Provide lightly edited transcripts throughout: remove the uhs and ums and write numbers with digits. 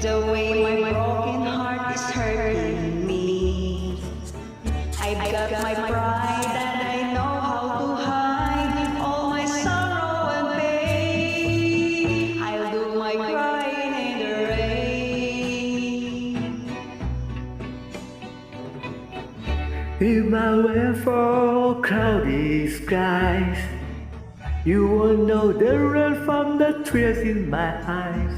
The way my broken heart is hurting me. I've got my pride and I know how to hide all my sorrow and pain. I'll do my crying in the rain. In my way for cloudy skies, you won't know the rain from the tears in my eyes.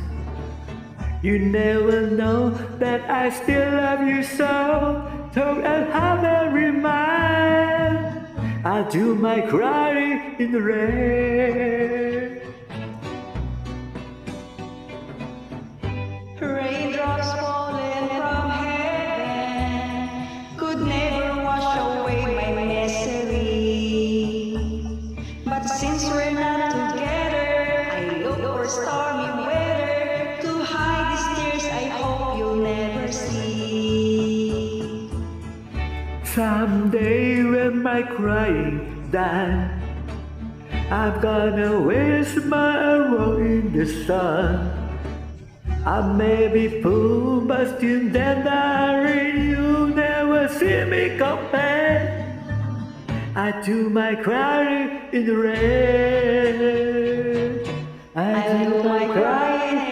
You never know that I still love you so, tongue and heart every mind. I do my crying in the rain. Raindrops falling from heaven could never wash away my misery. But since we're not together, I look for stormy weather to hide these tears I hope you'll never see. Someday when my crying done, I'm gonna waste my arrow in the sun. I may be poor, but still then you never see me complain. I do my crying in the rain. I do my crying